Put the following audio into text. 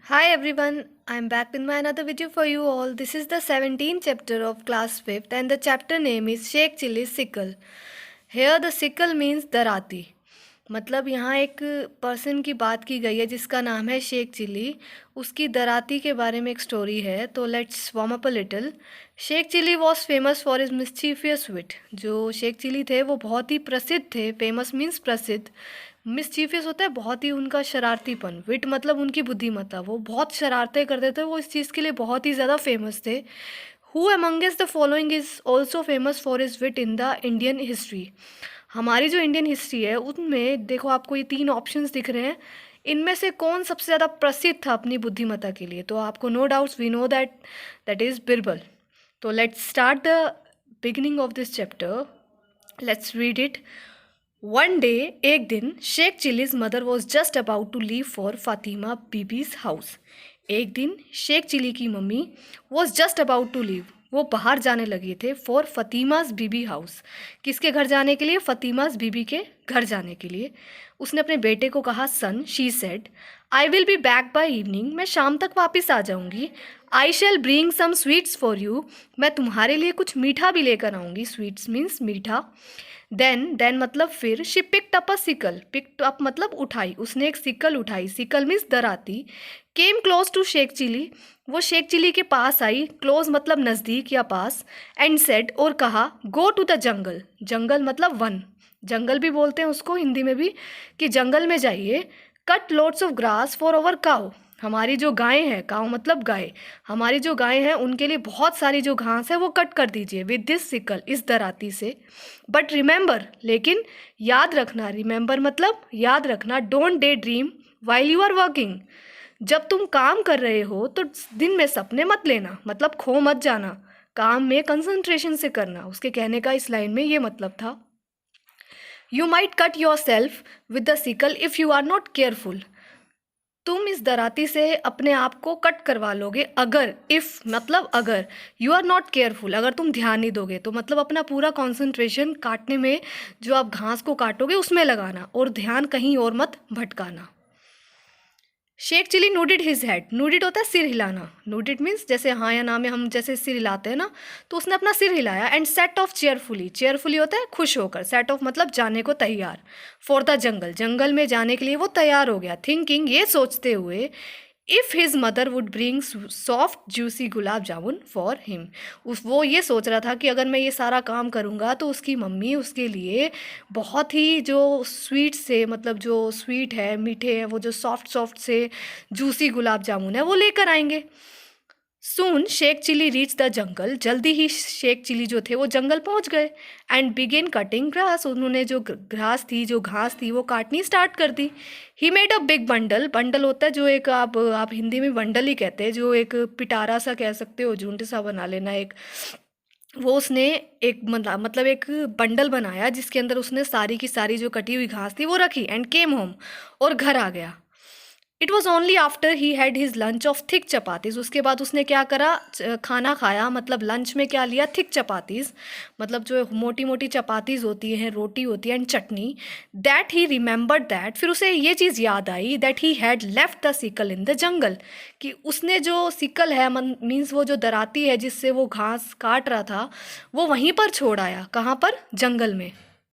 Hi everyone, I am back with my another video for you all. This is the 17th chapter of class 5th and the chapter name is Sheikh Chili's sickle. Here the sickle means दराती। मतलब यहाँ एक person की बात की गई है जिसका नाम है शेख चिली। उसकी दराती के बारे में एक स्टोरी है, तो let's warm up a little. Sheikh Chilli was famous for his mischievous wit. जो शेख चिली थे वो बहुत ही प्रसिद्ध थे। फेमस मीन्स प्रसिद्ध, मिसचीफियस होता है बहुत ही उनका शरारतीपन। विट मतलब उनकी बुद्धिमत्ता, वो बहुत शरारतें करते थे, वो इस चीज़ के लिए बहुत ही ज़्यादा फेमस थे। Who amongst the following is also famous for is wit in the Indian history. हमारी जो इंडियन हिस्ट्री है उनमें देखो आपको ये तीन ऑप्शंस दिख रहे हैं, इनमें से कौन सबसे ज़्यादा प्रसिद्ध था अपनी बुद्धिमत्ता के लिए? तो आपको no doubts we know that that is Birbal. तो let's start the beginning of this chapter. Let's read it. One day, एक दिन, Sheikh Chilli's mother was just about to leave for Fatima Bibi's house. एक दिन शेख चिली की mummy was just about to leave, वो बाहर जाने लगे थे फॉर फतीमाज बीबी हाउस। किसके घर जाने के लिए? फतीमाज बीबी के घर जाने के लिए। उसने अपने बेटे को कहा, son, she said, I will be back by evening, मैं शाम तक वापस आ जाऊंगी। I shall bring some sweets for you, मैं तुम्हारे लिए कुछ मीठा भी लेकर आऊँगी। स्वीट्स मीन्स मीठा। देन मतलब फिर, she picked up a sickle, picked up मतलब उठाई, उसने एक सिकल उठाई, सिकल मीन्स दराती। Came close to Sheikh Chilli, वो शेख चिली के पास आई, क्लोज मतलब नज़दीक या पास। एंड सेड, और कहा, गो टू द जंगल, जंगल मतलब वन, जंगल भी बोलते हैं उसको हिंदी में भी, कि जंगल में जाइए। Cut loads of grass for over cow, हमारी जो गाय हैं, काउ मतलब गाय, हमारी जो गाय हैं उनके लिए बहुत सारी जो घास है वो कट कर दीजिए विद दिस सिकल, इस दराती से। बट रिमेंबर, लेकिन याद रखना, रिमेंबर मतलब याद रखना, don't daydream while you are working, जब तुम काम कर रहे हो तो दिन में सपने मत लेना, मतलब खो मत जाना, काम में कंसंट्रेशन से करना। उसके कहने का इस लाइन में ये मतलब था। You might cut yourself with the sickle if you are not careful, तुम इस दराती से अपने आप को कट करवा लोगे अगर, इफ़ मतलब अगर, यू आर नॉट केयरफुल, अगर तुम ध्यान नहीं दोगे, तो मतलब अपना पूरा कॉन्सेंट्रेशन काटने में, जो आप घास को काटोगे उसमें लगाना और ध्यान कहीं और मत भटकाना। शेख चिली नोडिड हिज हेड, नोडिड होता है सिर हिलाना, नोडिड मीन्स जैसे हाँ या ना में हम जैसे सिर हिलाते हैं ना, तो उसने अपना सिर हिलाया। And set of cheerfully, cheerfully होता है खुश होकर, सेट ऑफ मतलब जाने को तैयार, फॉर द जंगल, जंगल में जाने के लिए वो तैयार हो गया। थिंकिंग, ये सोचते हुए, if his mother would bring soft juicy gulab jamun for him, उस वो ये सोच रहा था कि अगर मैं ये सारा काम करूँगा तो उसकी मम्मी उसके लिए बहुत ही जो स्वीट से, मतलब जो स्वीट है, मीठे हैं, वो जो सॉफ्ट सॉफ्ट से जूसी गुलाब जामुन है वो लेकर आएंगे। Soon Sheikh Chilli reach the jungle, जल्दी ही शेख चिली जो थे वो जंगल पहुंच गए। एंड बिगिन कटिंग ग्रास, उन्होंने जो ग्रास थी, जो घास थी, वो काटनी स्टार्ट कर दी। He made a big bundle, bundle होता है जो एक, आप हिंदी में बंडल ही कहते हैं, जो एक पिटारा सा कह सकते हो, झुंड सा बना लेना एक, वो उसने एक मतलब एक बंडल बनाया जिसके अंदर उसने सारी की सारी जो कटी हुई घास थी वो रखी। एंड केम होम, और घर आ गया। It was only after he had his lunch of thick chapatis, उसके बाद उसने क्या करा, खाना खाया, मतलब लंच में क्या लिया, थिक चपातीज, मतलब जो मोटी मोटी चपातीज होती हैं, रोटी होती है, and chutney. That he remembered that, फिर उसे ये चीज़ याद आई, that he had left the sickle in the jungle, कि उसने जो सिकल है, मीन्स वो जो दराती है जिससे वो घास काट रहा था, वो वहीं पर छोड़ आया। कहाँ पर? जंगल में।